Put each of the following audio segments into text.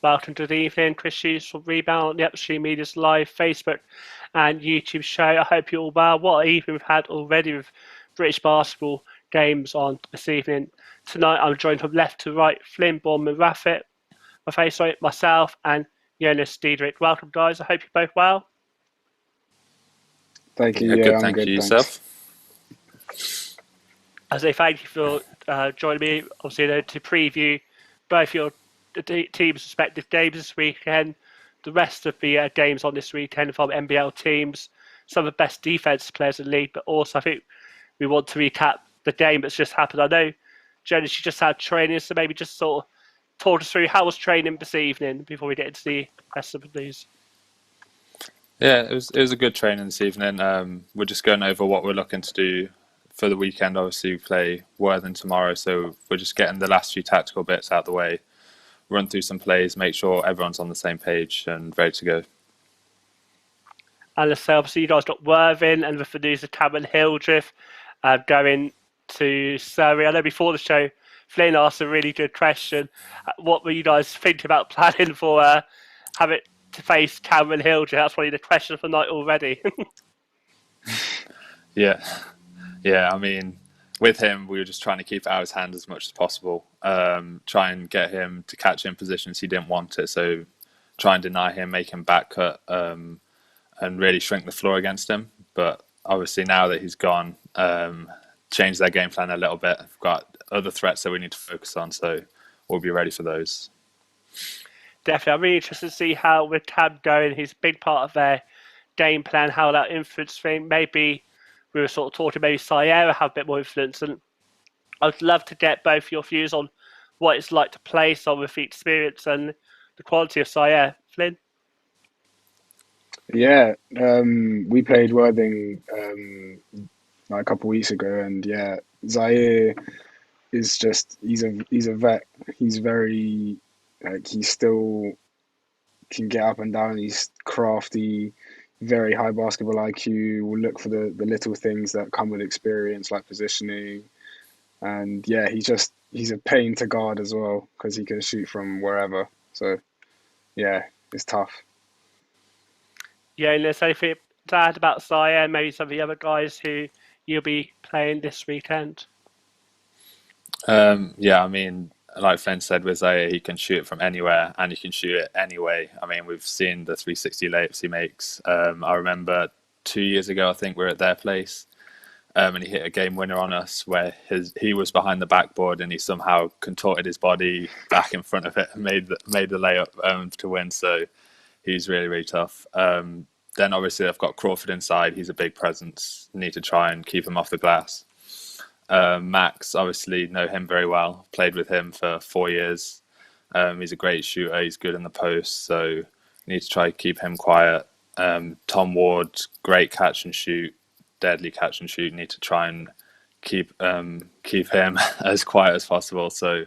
Welcome to the evening. Chris Hughes from Rebound on the UpStreamedia live Facebook and YouTube show. I hope you're all well. What evening we've had already with British basketball games on this evening. Tonight I'm joined from left to right, Flynn, Bournemouth, Raffet, myself, and Jonas Diedrich. Welcome, guys. I hope you're both well. Thank you. Yeah, I'm good. Yourself? I say thank you for joining me, obviously, to preview both your team's respective games this weekend, the rest of the games on this weekend from NBL teams, some of the best defensive players in the league, but also I think we want to recap the game that's just happened. I know, Jonas, you just had training, so maybe just sort of talk us through how was training this evening before we get into the rest of the news. Yeah, it was a good training this evening. We're just going over what we're looking to do for the weekend. Obviously, we play Worthing tomorrow, so we're just getting the last few tactical bits out of the way, run through some plays, make sure everyone's on the same page and ready to go. And so obviously you guys got Worthing and with the news of Cameron Hildreth going to Surrey. I know before the show, Flynn asked a really good question. What were you guys thinking about planning for having to face Cameron Hildreth? That's probably the question of the night already. Yeah. I mean, with him, we were just trying to keep it out of his hand as much as possible. Try and get him to catch in positions he didn't want it. So try and deny him, make him back cut, and really shrink the floor against him. But obviously now that he's gone, change their game plan a little bit. We've got other threats that we need to focus on, so we'll be ready for those. Definitely. I'm really interested to see how with Cam going, he's a big part of their game plan, how that influence thing. Maybe we were sort of talking maybe Sierra have a bit more influence, and I'd love to get both your views on what it's like to play some with the experience and the quality of Sierra. Flynn? Yeah, we played Worthing like a couple of weeks ago, and yeah, Zaire is he's a vet. He's very he still can get up and down. He's crafty, very high basketball IQ. Will look for the little things that come with experience, like positioning. And yeah, he's a pain to guard as well because he can shoot from wherever. So yeah, it's tough. Yeah, and there's anything to add about Sierra and maybe some of the other guys who you'll be playing this weekend? Yeah, I mean, like Flynn said, with Zaire, he can shoot it from anywhere and he can shoot it anyway. I mean, we've seen the 360 layups he makes. I remember 2 years ago, I think we were at their place, and he hit a game winner on us where he was behind the backboard and he somehow contorted his body back in front of it and made the layup to win. So he's really, really tough. Then obviously I've got Crawford inside. He's a big presence. Need to try and keep him off the glass. Max, obviously know him very well. Played with him for 4 years. He's a great shooter. He's good in the post. So need to try to keep him quiet. Tom Ward, great catch and shoot. Deadly catch and shoot. Need to try and keep him as quiet as possible. So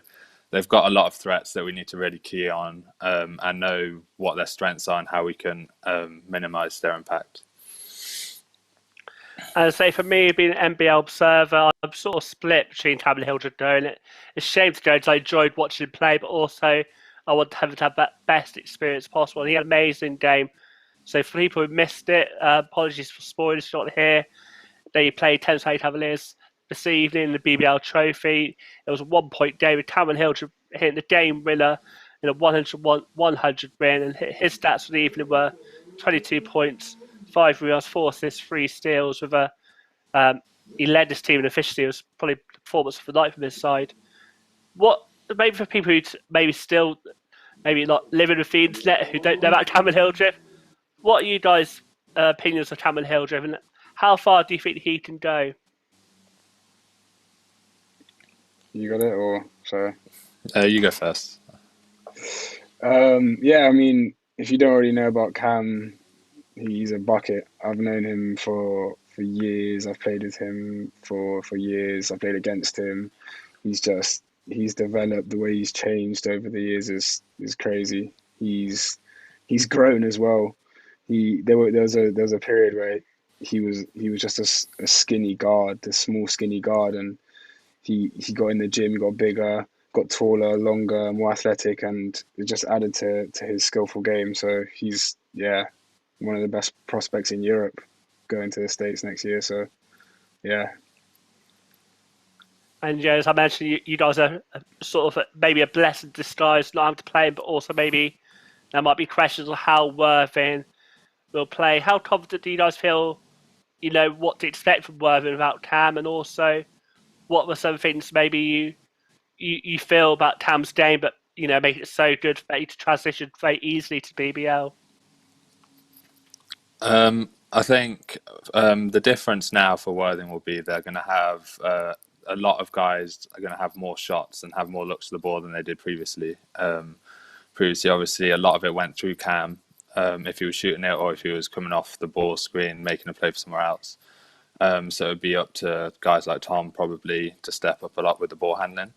they've got a lot of threats that we need to really key on and know what their strengths are and how we can minimise their impact. And say for me, being an NBL observer, I'm sort of split between Cameron Hildreth and it's a shame to go because I enjoyed watching him play, but also I want him to have that best experience possible. And he had an amazing game. So for people who missed it, apologies for spoilers if you're not here. They played Thames Valley Cavaliers this evening in the BBL Trophy. It was a 1 point game with Cameron Hildreth hitting the game winner in a 100 win, and his stats for the evening were 22 points, 5 rebounds, 4 assists, 3 steals. With he led this team in efficiency. It was probably the performance of the night from his side. What maybe for people who maybe still maybe not living with the internet who don't know about Cameron Hildreth, what are you guys' opinions of Cameron Hildreth, and how far do you think he can go? You got it, or sorry? You go first. Yeah, I mean, if you don't already know about Cam, he's a bucket. I've known him for years. I've played with him for years. I played against him. He's developed. The way he's changed over the years is crazy. He's grown as well. There was a period where he was just a skinny guard, a small skinny guard, and he got in the gym, got bigger, got taller, longer, more athletic, and it just added to his skillful game. So he's one of the best prospects in Europe going to the States next year. So yeah. And yeah, as I mentioned, you guys are sort of maybe a blessed disguise not having to play him, but also maybe there might be questions on how Worthing will play. How confident do you guys feel, what to expect from Worthing without Cam, and also what were some things maybe you feel about Cam's game, but make it so good for you to transition very easily to BBL? I think the difference now for Worthing will be they're going to have a lot of guys are going to have more shots and have more looks to the ball than they did previously. Previously, obviously, a lot of it went through Cam if he was shooting it or if he was coming off the ball screen, making a play for somewhere else. So it would be up to guys like Tom probably to step up a lot with the ball handling.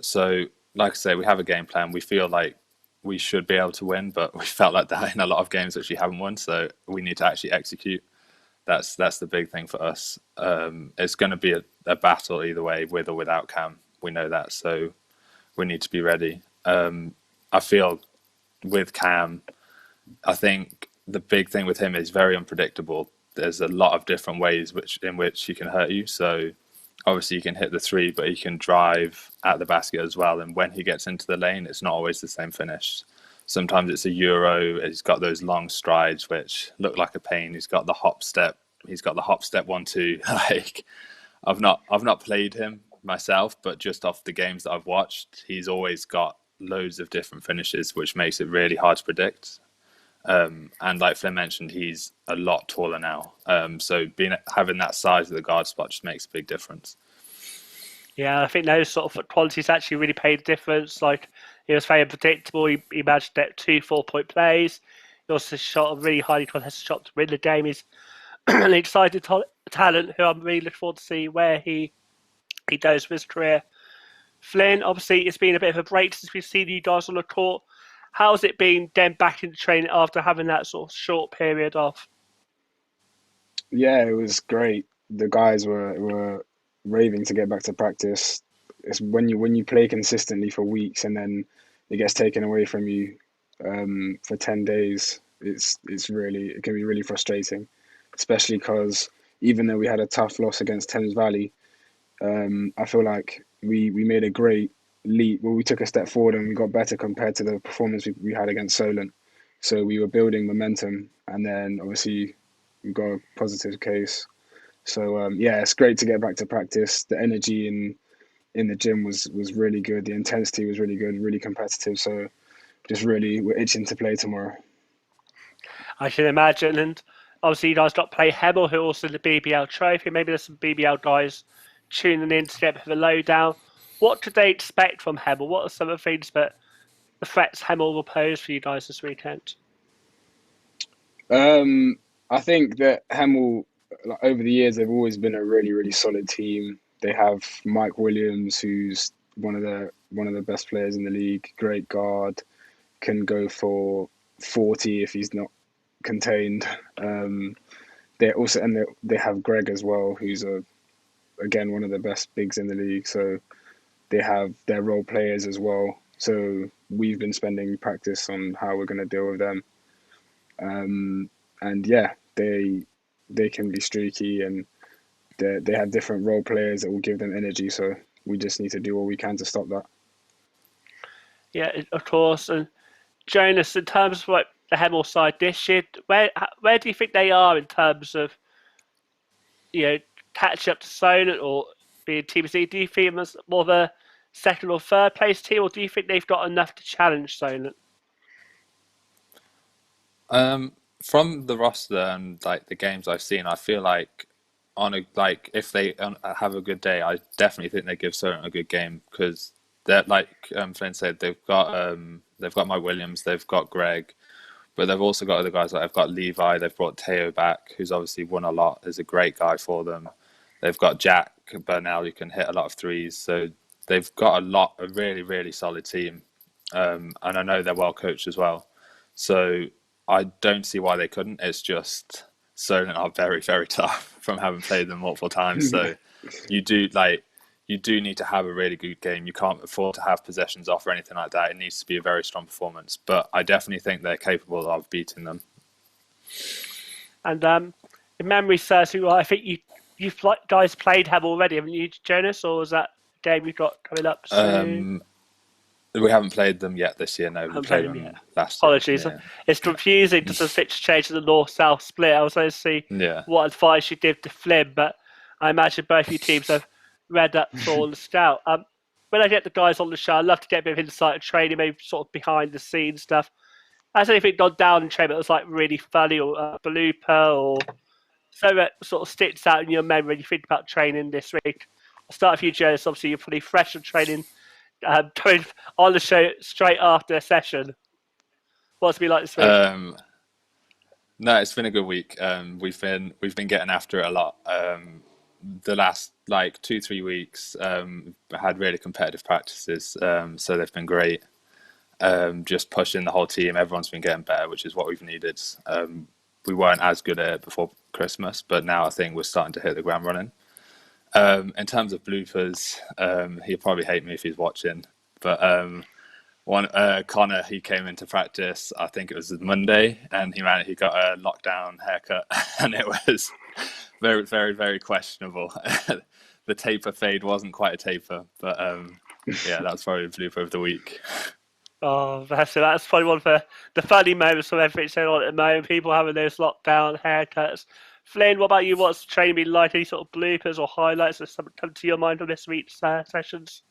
So, like I say, we have a game plan. We feel like we should be able to win, but we felt like that in a lot of games which we haven't won. So we need to actually execute. That's the big thing for us. It's going to be a battle either way, with or without Cam. We know that, so we need to be ready. I feel with Cam, I think the big thing with him is very unpredictable. There's a lot of different ways in which he can hurt you. So obviously he can hit the three, but he can drive at the basket as well. And when he gets into the lane, it's not always the same finish. Sometimes it's a Euro. He's got those long strides which look like a pain. He's got the hop step. He's got the hop step 1-2. Like I've not played him myself, but just off the games that I've watched, he's always got loads of different finishes, which makes it really hard to predict. And like Flynn mentioned, he's a lot taller now. So having that size of the guard spot just makes a big difference. Yeah, I think those sort of qualities actually really paid a difference. Like, he was very unpredictable. He managed to get 2 4-point plays. He also shot a really highly contested shot to win the game. He's an exciting talent who I'm really looking forward to see where he goes with his career. Flynn, obviously, it's been a bit of a break since we've seen you guys on the court. How's it been then back into training after having that sort of short period off? Yeah, it was great. The guys were raving to get back to practice. It's when you play consistently for weeks and then it gets taken away from you for 10 days. It can be really frustrating, especially because even though we had a tough loss against Thames Valley, I feel like we made a great leap. Well, we took a step forward and we got better compared to the performance we had against Solent. So we were building momentum, and then obviously we got a positive case. So it's great to get back to practice. The energy in the gym was really good. The intensity was really good, really competitive. So just really, we're itching to play tomorrow. I can imagine. And obviously, you guys got to play Hemel, who also the BBL trophy. Maybe there's some BBL guys tuning in to get a bit of a lowdown. What could they expect from Hemel? What are some of the things that the threats Hemel will pose for you guys this weekend? I think that Hemel, like, over the years, they've always been a really, really solid team. They have Mike Williams, who's one of the best players in the league. Great guard, can go for 40 if he's not contained. They have Greg as well, who's again one of the best bigs in the league. So they have their role players as well. So we've been spending practice on how we're going to deal with them. And yeah, they can be streaky, and they have different role players that will give them energy. So we just need to do all we can to stop that. Yeah, of course. And Jonas, in terms of like the Hemel side this year, where do you think they are in terms of catching up to Solent or being Team Z? Do you think them as more of a second or third place team, or do you think they've got enough to challenge Solent? From the roster and like the games I've seen, I feel like if they have a good day, I definitely think they give Solent a good game, because they're like Flynn said, they've got Mike Williams, they've got Greg, but they've also got other guys. Like they've got Levi, they've brought Teo back, who's obviously won a lot, is a great guy for them. They've got Jack Burnell, who can hit a lot of threes. So they've got a really, really solid team. And I know they're well coached as well. So I don't see why they couldn't. It's just Solent are very, very tough from having played them multiple times. So you you do need to have a really good game. You can't afford to have possessions off or anything like that. It needs to be a very strong performance. But I definitely think they're capable of beating them. And in memory serves me right, I think you guys played Hem already, haven't you, Jonas? Or was that a game you got coming up soon? We haven't played them yet this year. No, we played them last year. Apologies. Yeah. It's confusing because the pitch change to the north-south split. I was going to see what advice you give to Flynn, but I imagine both of you teams have read that for the scout. When I get the guys on the show, I'd love to get a bit of insight and training, maybe sort of behind the scenes stuff. Has anything gone down in training that was like really funny or a blooper or so that sort of sticks out in your memory when you think about training this week? I'll start with you, Jonas. Obviously, you're pretty fresh in training. Going on the show straight after a session. What's it been like this week? No, it's been a good week. We've been getting after it a lot. The last 2-3 weeks, had really competitive practices, so they've been great. Just pushing the whole team. Everyone's been getting better, which is what we've needed. We weren't as good at it before Christmas, but now I think we're starting to hit the ground running. In terms of bloopers, he'll probably hate me if he's watching, but Connor, he came into practice, I think it was Monday, and he got a lockdown haircut, and it was very, very, very questionable. The taper fade wasn't quite a taper, but that's probably the blooper of the week. Oh, that's probably one of the funny moments from everything going on at the moment. People having those lockdown haircuts. Flynn, what about you? What's the training been like? Any sort of bloopers or highlights or something come to your mind from this week's sessions?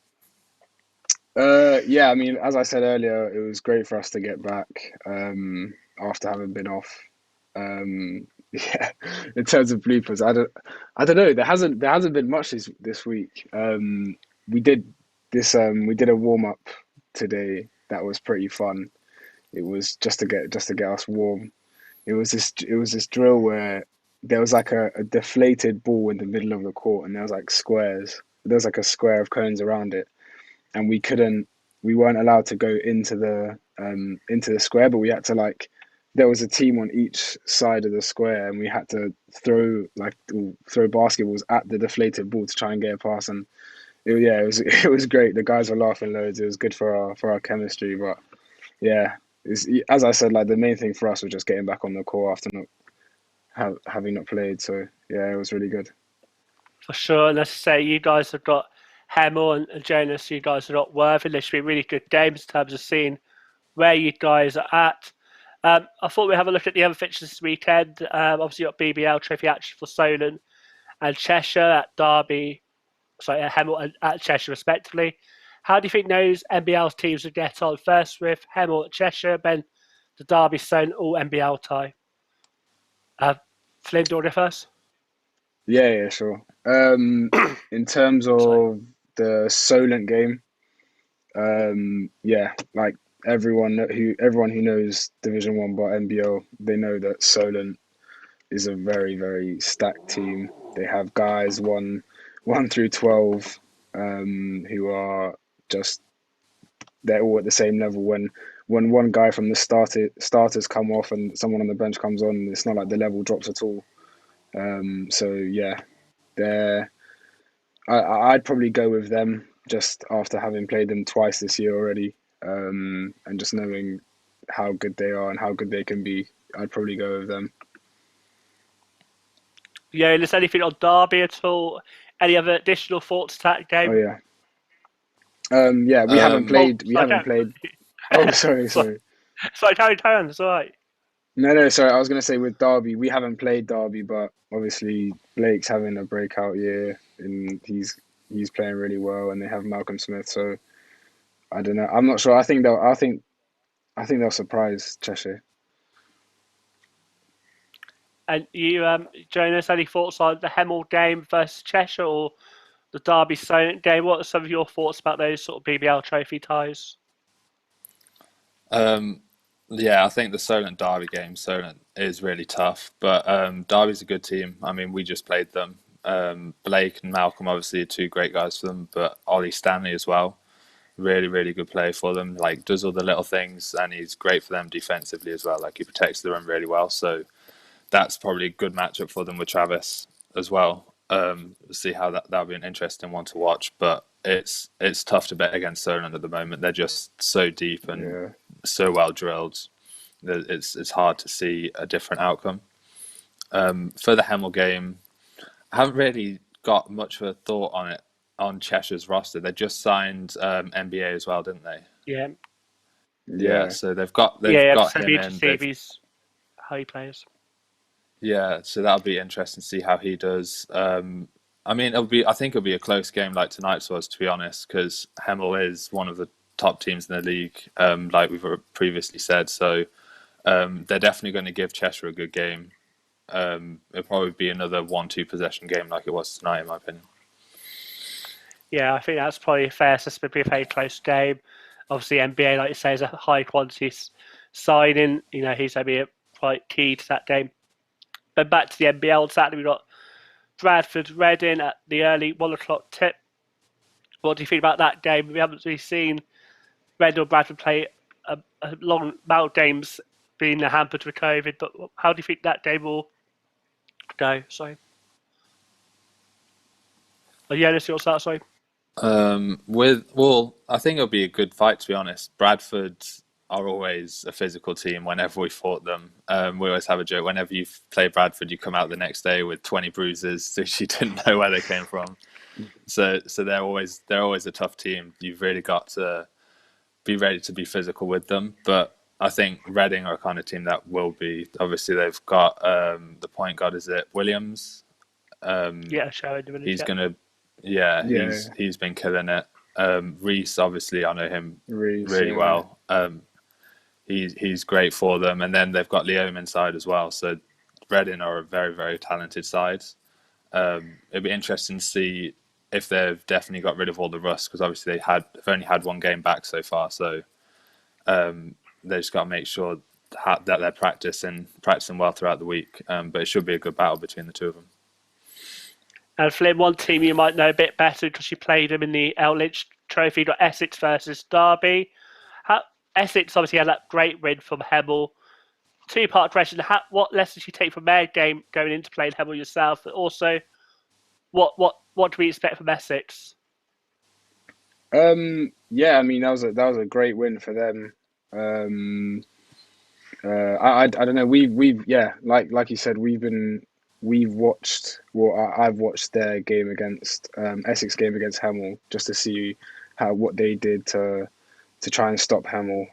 Yeah, I mean, as I said earlier, it was great for us to get back after having been off. Yeah, in terms of bloopers, I don't know. There hasn't been much this week. We did a warm up today that was pretty fun. It was just to get us warm. It was this drill where there was like a deflated ball in the middle of the court, and there was like squares. There was like a square of cones around it, and we weren't allowed to go into the square, but we had to there was a team on each side of the square, and we had to throw basketballs at the deflated ball to try and get it past. And it was great. The guys were laughing loads. It was good for our chemistry. But yeah, as I said, the main thing for us was just getting back on the court after having not played. So yeah, it was really good. For sure. And let's say you guys have got Hemel and Jonas. You guys are not worthy. There should be really good games in terms of seeing where you guys are at. I thought we'd have a look at the other fixtures this weekend. Obviously, you've got BBL Trophy actually for Solent and Cheshire at Derby. Sorry, Hemel and at Cheshire, respectively. How do you think those NBL teams would get on? First with Hemel at Cheshire, then the Derby Solent all NBL tie. Flynn, do you want to go first? Yeah, sure. In terms of the Solent game, everyone who knows Division 1 by NBL, they know that Solent is a very, very stacked team. They have guys 1 through 12 who are just, they're all at the same level. When one guy from the starters come off and someone on the bench comes on, it's not like the level drops at all. So yeah, I'd probably go with them just after having played them twice this year already, and just knowing how good they are and how good they can be. I'd probably go with them. Yeah, is there anything on Derby at all? Any other additional thoughts to that game? Oh yeah. We haven't played. Oh, sorry. Sorry, carry on. It's all right. No, sorry. I was going to say with Derby, we haven't played Derby, but obviously Blake's having a breakout year, and he's playing really well, and they have Malcolm Smith. So I don't know. I'm not sure. I think they'll surprise Cheshire. And you, Jonas, any thoughts on the Hemel game versus Cheshire or the Derby Solent game? What are some of your thoughts about those sort of BBL trophy ties? Yeah, I think the Solent Derby game, Solent is really tough, but Derby's a good team. I mean, we just played them. Blake and Malcolm obviously are two great guys for them, but Ollie Stanley as well. Really, really good player for them. Does all the little things, and he's great for them defensively as well. He protects the rim really well. So that's probably a good matchup for them with Travis as well. See how that'll be an interesting one to watch. But it's tough to bet against Solent at the moment. They're just so deep and so well drilled that it's hard to see a different outcome. For the Hemel game, I haven't really got much of a thought on it on Cheshire's roster. They just signed NBA as well, didn't they? Yeah. So they've got So him it'll be in. interesting to see how he plays. Yeah, so that'll be interesting to see how he does. I mean, I think it'll be a close game like tonight's was, to be honest, because Hemel is one of the top teams in the league, like we've previously said. So they're definitely going to give Cheshire a good game. It'll probably be another 1-2 possession game like it was tonight, in my opinion. Yeah, I think that's probably fair. So it's going to be a very close game. Obviously, NBA, like you say, is a high quantity signing. You know, he's going to be quite key to that game. But back to the NBL, Saturday we've got Bradford Reading at the early 1 o'clock tip. What do you think about that game? We haven't really seen Reading or Bradford play a long amount of games being hampered with COVID, but how do you think that game will go? Sorry. Jonas, your start, sorry. I think it'll be a good fight, to be honest. Bradford are always a physical team whenever we fought them. We always have a joke. Whenever you play Bradford, you come out the next day with 20 bruises, which you didn't know where they came from. So they're always a tough team. You've really got to be ready to be physical with them. But I think Reading are a kind of team that will be. Obviously, they've got the point guard, is it Williams? He's gonna. He's been killing it. Reese, obviously, I know him really well. He's great for them, and then they've got Leom inside as well. So Reading are a very, very talented side. It'd be interesting to see if they've definitely got rid of all the rust, because obviously they've only had one game back so far. So they just got to make sure that they're practicing well throughout the week. But it should be a good battle between the two of them. And Flynn, one team you might know a bit better because you played them in the El Lynch Trophy, got Essex versus Derby. Essex obviously had that great win from Hemel. Two-part question: what lessons you take from their game going into playing Hemel yourself? But also, what do we expect from Essex? I mean that was a great win for them. I don't know. We've like you said, I've watched their game against Essex game against Hemel just to see what they did to try and stop Hemel.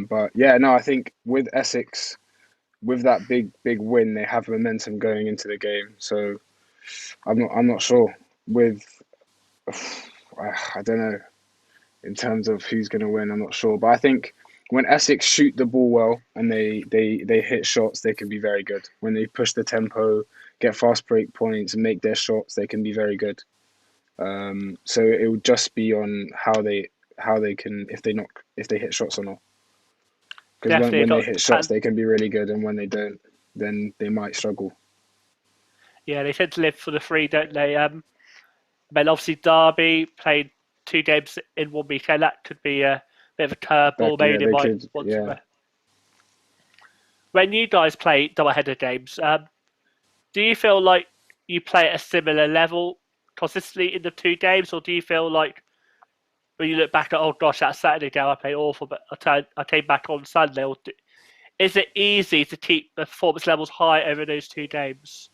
But yeah, no, I think with Essex, with that big win, they have momentum going into the game. So I'm not sure with I don't know in terms of who's going to win. I'm not sure, but I think when Essex shoot the ball well and they hit shots, they can be very good. When they push the tempo, get fast break points, and make their shots, they can be very good. So it would just be on how they can if they hit shots or not. Because when they hit shots, they can be really good, and when they don't, then they might struggle. Yeah, they tend to live for the free, don't they? Then obviously Derby played 2 games in 1 weekend. That could be a bit of a curveball. Maybe they might want to. When you guys play double-header games, do you feel like you play at a similar level consistently in the 2 games, or do you feel like when you look back at, oh gosh, that Saturday game I played awful, but I came back on Sunday? Or is it easy to keep the performance levels high over those 2 games?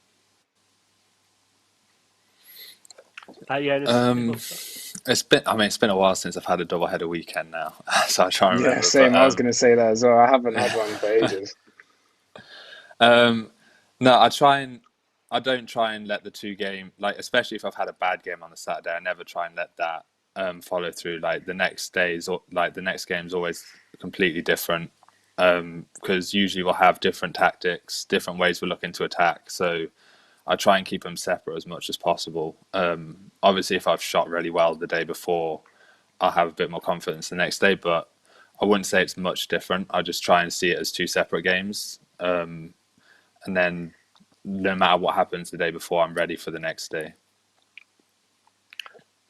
It's been a while since I've had a double header weekend now, so I try and remember. Yeah, same. But, I was going to say that as well. I haven't had one for ages. No, I don't try and let the 2 game, like especially if I've had a bad game on the Saturday, I never try and let that follow through. Like the next game's always completely different, because usually we'll have different tactics, different ways we're looking to attack. So I try and keep them separate as much as possible. Obviously, if I've shot really well the day before, I'll have a bit more confidence the next day, but I wouldn't say it's much different. I just try and see it as 2 separate games. And then no matter what happens the day before, I'm ready for the next day.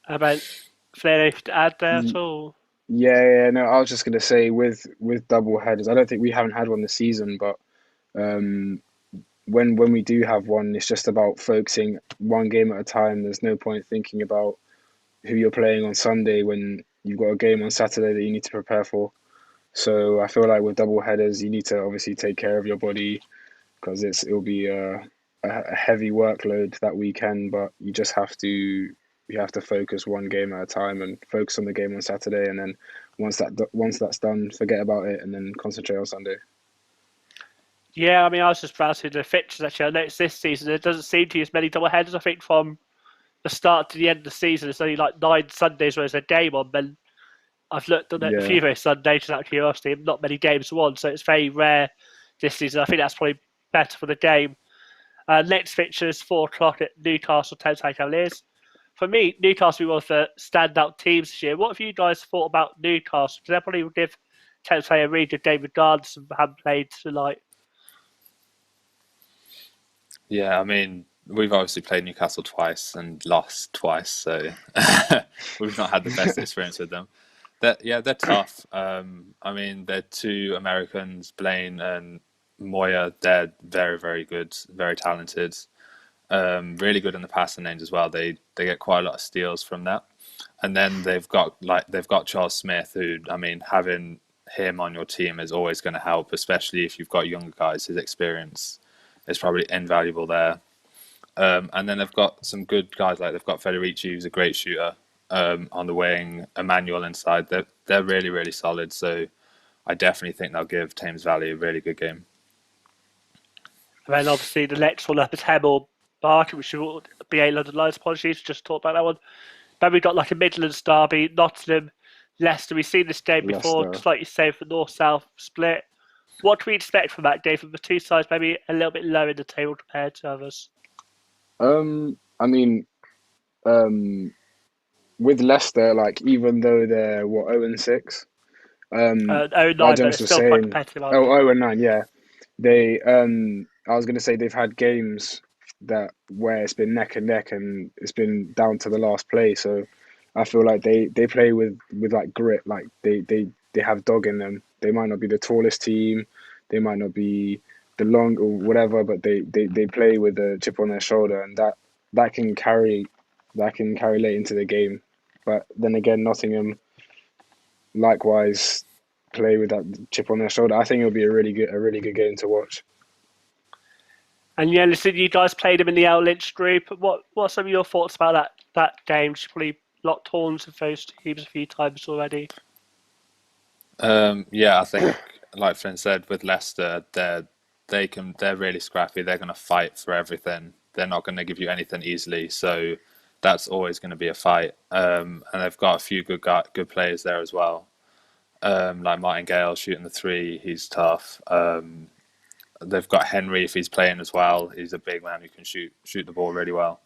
How about Flair, anything to add there at all? Yeah, no, I was just going to say with double headers, I don't think we haven't had one this season, but when we do have one, it's just about focusing one game at a time. There's no point thinking about who you're playing on Sunday when you've got a game on Saturday that you need to prepare for. So I feel like with double headers, you need to obviously take care of your body because it'll be a heavy workload that weekend. But you have to focus one game at a time and focus on the game on Saturday, and then once that's done, forget about it and then concentrate on Sunday. Yeah, I mean, I was just browsing the fixtures actually. I noticed this season there doesn't seem to be as many double headers. I think from the start to the end of the season, it's only like 9 Sundays where there's a game on. Then I've looked at a Yeah, few of those Sundays just out of curiosity, not many games won, so it's very rare this season. I think that's probably better for the game. Next fixture is 4 o'clock at Newcastle Thames Cavaliers. For me, Newcastle was the standout teams this year. What have you guys thought about Newcastle? Because everybody will give Thames a really good game regardless of having played tonight. Yeah, I mean, we've obviously played Newcastle twice and lost twice, so we've not had the best experience with them. They're tough. I mean, they're two Americans, Blaine and Moya. They're very, very good, very talented. Really good in the passing lanes as well. They get quite a lot of steals from that. And then they've got Charles Smith, who, I mean, having him on your team is always going to help, especially if you've got younger guys. His experience is probably invaluable there. And then they've got some good guys, like they've got Federici, who's a great shooter on the wing, Emmanuel inside. They're really, really solid. So I definitely think they'll give Thames Valley a really good game. And then obviously the next one up is Hemel Barking, which will be a London Lions. Apologies, just talked about that one. Then we got like a Midlands derby, Nottingham, Leicester. We've seen this game before, Leicester. just like you say, for North-South split. What do we expect from that game from the two sides? Maybe a little bit lower in the table compared to others. I mean, with Leicester, like even though they're 0-6, Oh, 9, but Argems it's was still quite saying, competitive, aren't they? 0-9, yeah. They I was gonna say they've had games that where it's been neck and neck and it's been down to the last play. So I feel like they play with like grit, like they have dog in them. They might not be the tallest team, they might not be the long or whatever, but they play with a chip on their shoulder, and that can carry late into the game. But then again, Nottingham likewise play with that chip on their shoulder. I think it'll be a really good game to watch. And yeah, listen, you guys played him in the L Lynch group. What are some of your thoughts about that game? You probably locked horns with those teams a few times already. Yeah, I think, like Flynn said, with Leicester, they're really scrappy. They're going to fight for everything. They're not going to give you anything easily. So that's always going to be a fight. And they've got a few good players there as well. Like Martin Gale shooting the three, he's tough. They've got Henry if he's playing as well. He's a big man who can shoot the ball really well.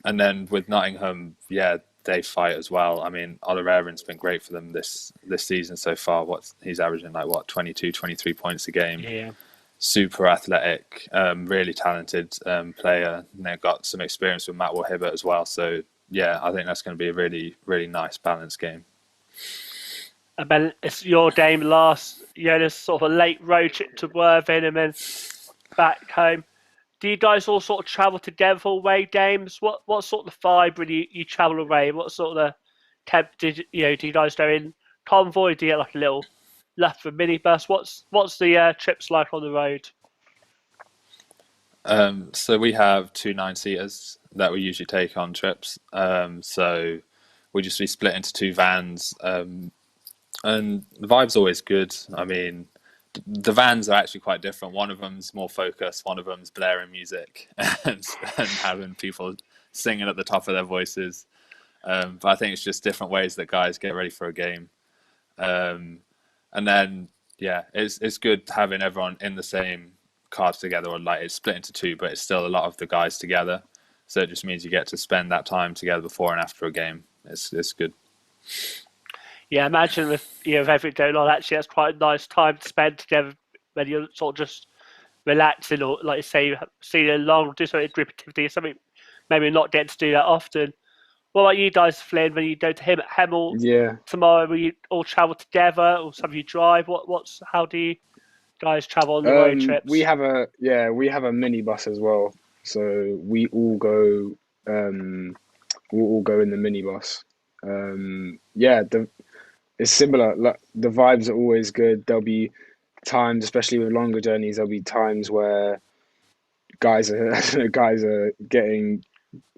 And then with Nottingham, yeah, they fight as well. I mean, Oliver Aaron's been great for them this season so far. He's averaging 22, 23 points a game. Yeah. Super athletic, really talented player. And they've got some experience with Matt Hibbert as well. So yeah, I think that's going to be a really, really nice balanced game. And then it's your game last. There's sort of a late road trip to Worthing and then back home. Do you guys all sort of travel together for away games? What sort of vibe when you travel away? What sort of the temp do you guys go in convoy? Do you get like a little left for minibus? What's the trips like on the road? So we have 2 9-seaters that we usually take on trips. So we just be split into 2 vans. And the vibe's always good. I mean, the vans are actually quite different. One of them's more focused, one of them's blaring music and having people singing at the top of their voices. But I think it's just different ways that guys get ready for a game. And then, yeah, it's good having everyone in the same car together, or like it's split into 2, but it's still a lot of the guys together. So it just means you get to spend that time together before and after a game. It's good. Yeah, imagine with everything going on. Actually, that's quite a nice time to spend together when you're sort of just relaxing, or like you say, seeing a long, do something group activity or something. Maybe not getting to do that often. What about you guys, Flynn? When you go to him at Hemel Yeah, tomorrow, will you all travel together, or some of you drive? How do you guys travel on the road trips? We have a minibus as well. So we'll all go in the minibus. It's similar. Like, the vibes are always good. There'll be times, especially with longer journeys, there'll be times where guys are guys are getting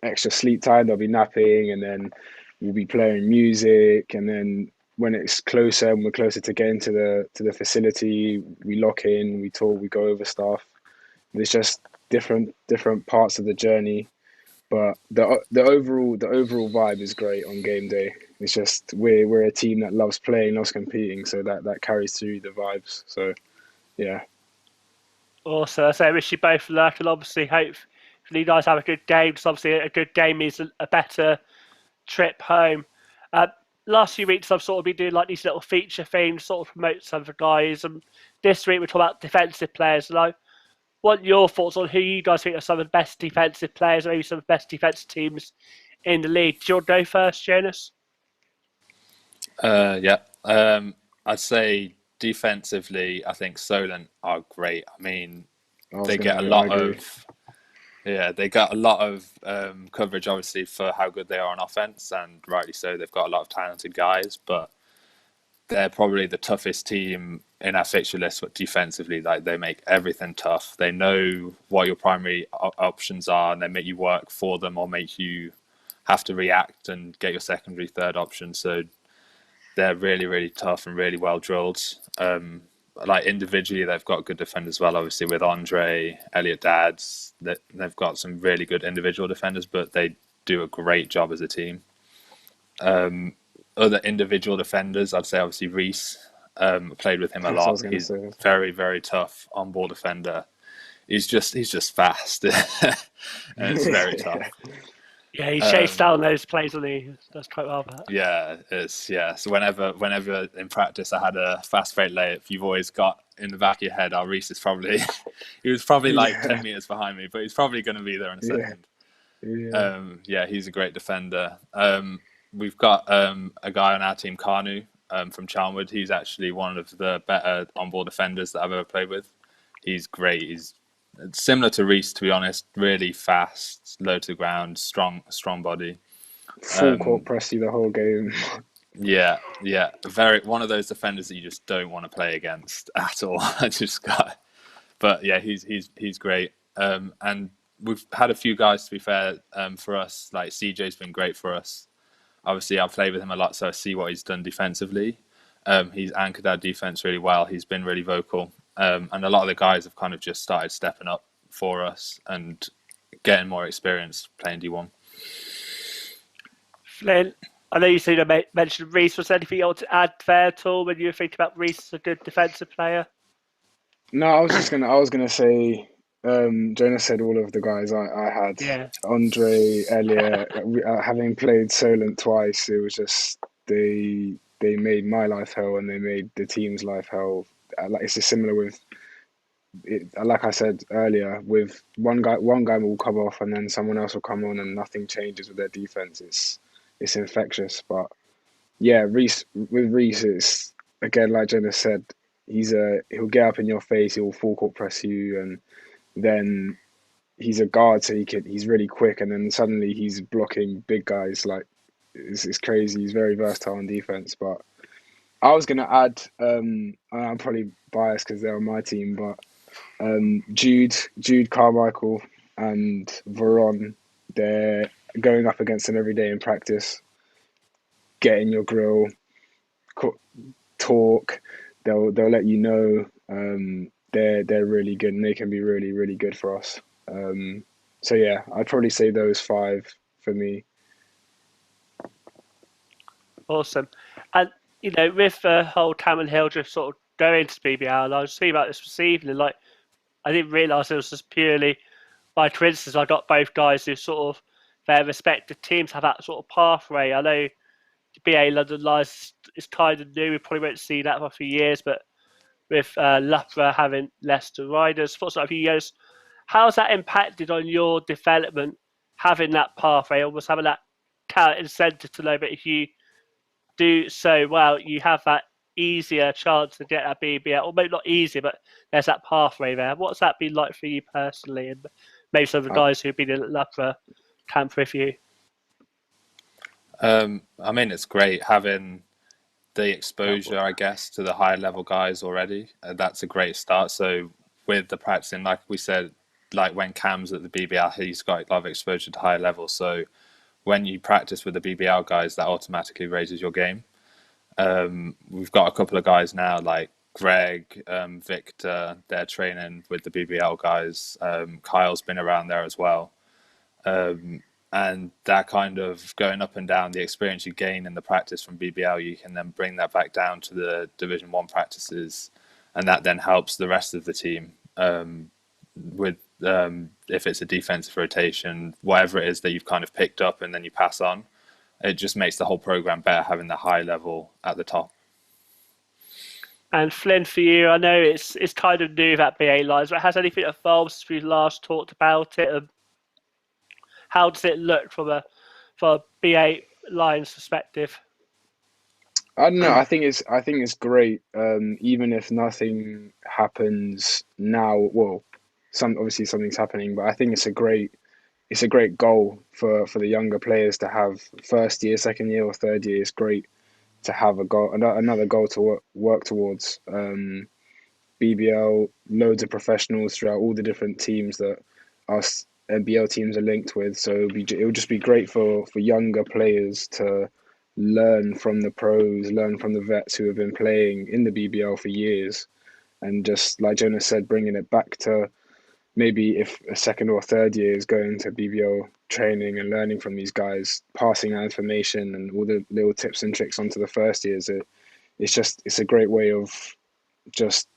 extra sleep time. They'll be napping, and then we'll be playing music. And then when it's closer and we're closer to getting to the facility, we lock in, we talk, we go over stuff. It's just different parts of the journey, but the overall vibe is great on game day. It's just we're a team that loves playing, loves competing, so that carries through the vibes. So yeah. Also, I say I wish you both luck, and obviously hope you guys have a good game. Because obviously, a good game means a better trip home. Last few weeks, I've sort of been doing like these little feature things, sort of promote some of the guys. And this week, we're talking about defensive players. And I want your thoughts on who you guys think are some of the best defensive players, or maybe some of the best defensive teams in the league. Do you want to go first, Jonas? Yeah. I'd say defensively, I think Solent are great. I mean, they get a lot of coverage, obviously, for how good they are on offense, and rightly so. They've got a lot of talented guys, but they're probably the toughest team in our fixture list. But defensively, like, they make everything tough. They know what your primary options are, and they make you work for them, or make you have to react and get your secondary, third option. So they're really, really tough and really well drilled. Like, individually, they've got good defenders as well. Obviously, with Andre, Elliot Dads, they've got some really good individual defenders, but they do a great job as a team. Other individual defenders, I'd say obviously Reese. Played with him a lot. He's very, very tough on-ball defender. He's just fast, and it's very tough. Yeah, he chased down those plays, and that's quite well. So whenever in practice I had a fast break layup, you've always got in the back of your head, Reese is probably he was probably like 10 meters behind me, but he's probably going to be there in a second. He's a great defender. We've got a guy on our team, Kanu, from Charnwood. He's actually one of the better on-ball defenders that I've ever played with. He's great. He's similar to Reese, to be honest. Really fast, low to the ground, strong body. Full court press you the whole game. Yeah. One of those defenders that you just don't want to play against at all. But yeah, he's great. And we've had a few guys, to be fair, for us. Like, CJ's been great for us. Obviously, I've played with him a lot, so I see what he's done defensively. He's anchored our defense really well. He's been really vocal. And a lot of the guys have kind of just started stepping up for us and getting more experience playing D1. Flynn, I know you mentioned Reese. Was there anything you want to add there at all when you were thinking about Reese as a good defensive player? No, I was gonna say, Jonas said all of the guys I had. Yeah. Andre, Elliot, having played Solent twice, it was just they made my life hell, and they made the team's life hell. It's just similar with it, like I said earlier, with one guy will come off, and then someone else will come on, and nothing changes with their defense. It's infectious. But yeah, Reese, it's again, like Jonas said, he'll get up in your face, he'll full court press you, and then he's a guard, so he's really quick, and then suddenly he's blocking big guys. Like, it's crazy. He's very versatile on defense. But I was gonna add, I'm probably biased because they're on my team, but Jude Carmichael and Veron, they're going up against them every day in practice. Get in your grill, talk. They'll let you know. They're really good, and they can be really, really good for us. So yeah, I'd probably say those 5 for me. Awesome. And with the whole Tamron Hill just sort of going to BBL, and I was thinking about this evening, like, I didn't realise it was just purely by coincidence. I got both guys who sort of their respective teams have that sort of pathway. I know BA London Lions is kind of new. We probably won't see that for a few years, but with Loughborough having Leicester Riders for a few years, how's that impacted on your development, having that pathway, almost having that talent incentive to know that if you do so well, you have that easier chance to get that BBL, or maybe not easier, but there's that pathway there. What's that been like for you personally, and maybe some of the guys who've been in the upper camp with you? I mean, it's great having the exposure, I guess, to the higher level guys already. That's a great start. So with the practicing, like we said, like when Cam's at the BBL, he's got a lot of exposure to higher levels. So when you practice with the BBL guys, that automatically raises your game. We've got a couple of guys now like Greg, Victor, they're training with the BBL guys. Kyle's been around there as well. And that kind of going up and down, the experience you gain in the practice from BBL, you can then bring that back down to the Division 1 practices. And that then helps the rest of the team with if it's a defensive rotation, whatever it is that you've kind of picked up and then you pass on. It just makes the whole program better having the high level at the top. And Flynn, for you, I know it's kind of new that BA lines, but has anything evolved since we last talked about it? How does it look from a BA lines perspective? I don't know. I think it's great. Even if nothing happens now, well, obviously something's happening, but I think it's a great goal for the younger players to have first year, second year, or third year. It's great to have a goal, another goal to work towards. BBL, loads of professionals throughout all the different teams that us NBL teams are linked with. So it would just be great for younger players to learn from the pros, learn from the vets who have been playing in the BBL for years, and just like Jonas said, bringing it back to maybe if a second or third year is going to BBL training and learning from these guys, passing that information and all the little tips and tricks onto the first years. It's a great way of just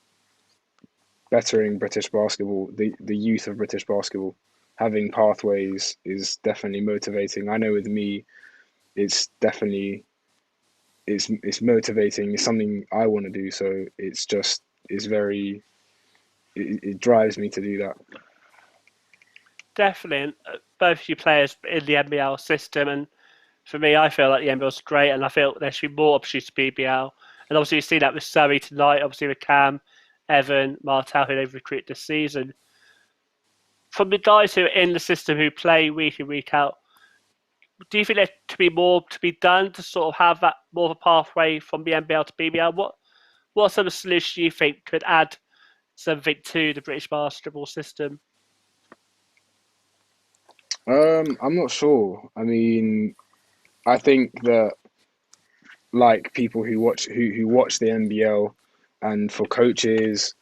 bettering British basketball, the youth of British basketball. Having pathways is definitely motivating. I know with me, it's definitely it's motivating. It's something I want to do. So it drives me to do that. Definitely, and both of you players in the NBL system, and for me, I feel like the NBL is great, and I feel there should be more opportunities to BBL. And obviously, you see that with Surrey tonight, obviously with Cam, Evan, Martel, who they've recruited this season. From the guys who are in the system who play week in, week out, do you think there to be more to be done to sort of have that more of a pathway from the NBL to BBL? What sort of solution do you think could add something to the British basketball system? I'm not sure. I mean, I think that like people who watch the NBL, and for coaches,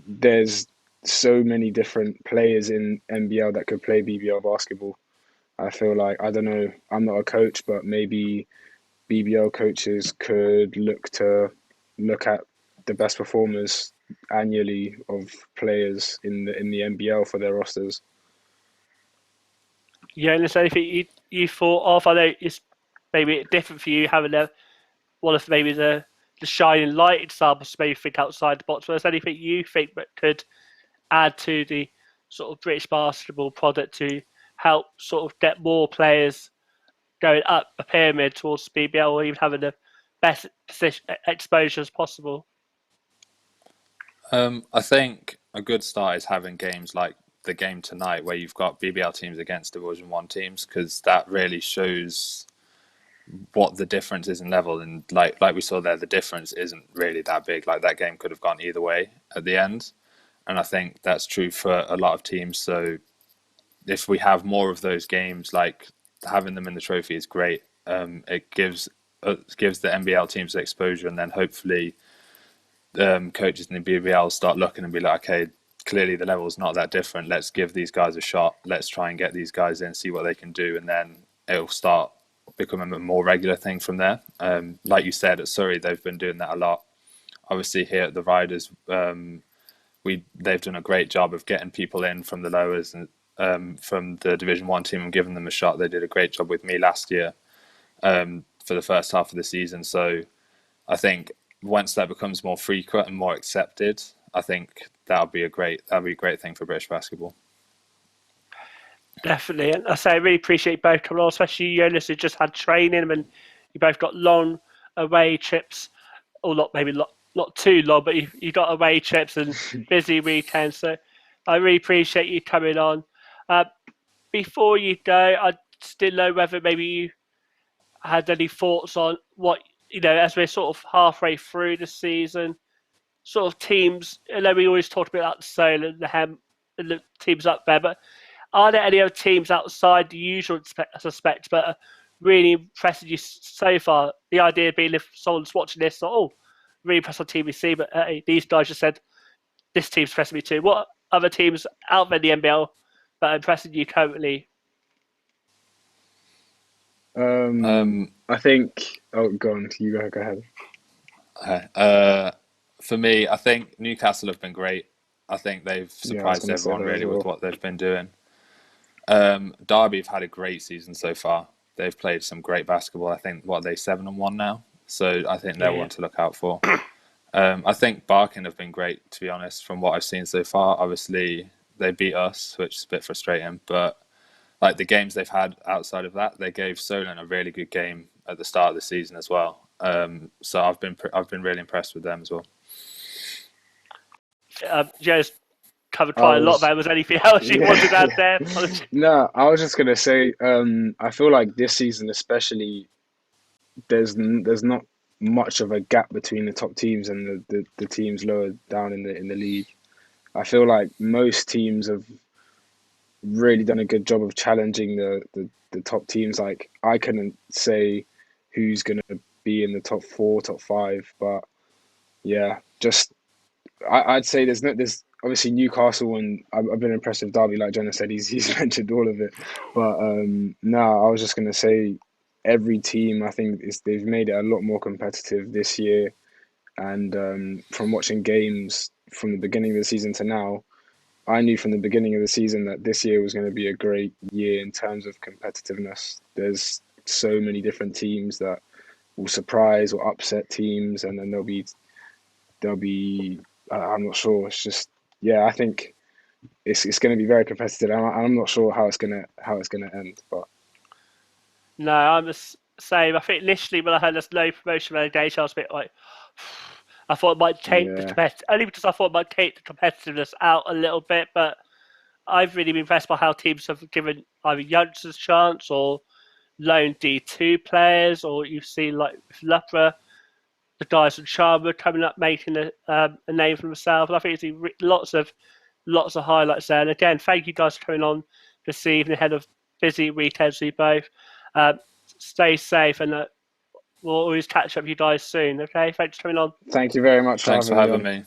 there's so many different players in NBL that could play BBL basketball. I feel like, I don't know, I'm not a coach, but maybe BBL coaches could look at the best performers annually of players in the NBL for their rosters. Yeah, and is there anything you thought of? I know it's maybe different for you having one of maybe the shining light examples, maybe think outside the box. But is there anything you think that could add to the sort of British basketball product to help sort of get more players going up a pyramid towards BBL, or even having the best exposure as possible? I think a good start is having games like the game tonight where you've got BBL teams against Division 1 teams, because that really shows what the difference is in level. And like we saw there, the difference isn't really that big. Like that game could have gone either way at the end. And I think that's true for a lot of teams. So if we have more of those games, like having them in the trophy is great. It gives the NBL teams exposure, and then hopefully coaches in the BBL start looking and be like, okay, clearly the level is not that different. Let's give these guys a shot. Let's try and get these guys in, see what they can do, and then it'll start becoming a more regular thing from there. Like you said, at Surrey, they've been doing that a lot. Obviously, here at the Riders, they've done a great job of getting people in from the lowers and from the Division 1 team and giving them a shot. They did a great job with me last year for the first half of the season. So I think once that becomes more frequent and more accepted, I think that'll be a great thing for British basketball. Definitely, and I really appreciate both coming on, especially you, Jonas, who just had training, and you both got long away trips or not too long, but you got away trips and busy weekends. So I really appreciate you coming on. Before you go, I still know whether maybe you had any thoughts on what, as we're sort of halfway through the season, sort of teams. I know we always talked about the Soul and the Hem and the teams up there, but are there any other teams outside the usual suspects but are really impressed you so far? The idea being if someone's watching this, really impressed on TBC, but hey, these guys just said this team's impressing me too. What other teams out there in the NBL that are impressing you currently? I think. Oh, go on. You go ahead. Okay. For me, I think Newcastle have been great. I think they've surprised everyone really with what they've been doing. Derby have had a great season so far. They've played some great basketball. I think, they're 7-1 now. So I think they're one to look out for. I think Barking have been great, to be honest, from what I've seen so far. Obviously, they beat us, which is a bit frustrating. But like the games they've had outside of that, they gave Solon a really good game at the start of the season as well. So I've been really impressed with them as well. Joe's covered quite a lot there. Was anything else you wanted to add there? No, I was just gonna say, I feel like this season especially, there's not much of a gap between the top teams and the teams lower down in the league. I feel like most teams have really done a good job of challenging the top teams. Like I couldn't say who's gonna be in the top 4, top 5, but yeah, just I'd say there's obviously Newcastle, and I've been impressed with Derby. Like Jenna said, he's mentioned all of it. But no, I was just gonna say every team I think they've made it a lot more competitive this year. And from watching games from the beginning of the season to now, I knew from the beginning of the season that this year was going to be a great year in terms of competitiveness. There's so many different teams that will surprise or upset teams, and then there'll be I'm not sure. It's just I think it's going to be very competitive. I'm not sure how it's gonna end, but no, I'm the same. I think initially when I heard there's no promotion relegation, I was a bit like, I thought it might take the only because I thought it might take the competitiveness out a little bit. But I've really been impressed by how teams have given either youngsters a chance or loaned D2 players, or you've seen like with Lepra, the guys from Charmer coming up making a name for themselves. And I think it's lots of highlights there. And again, thank you guys for coming on this evening ahead of busy weekends for you both. Stay safe, and we'll always catch up with you guys soon. Okay, thanks for coming on. Thanks for very much Thanks for having me.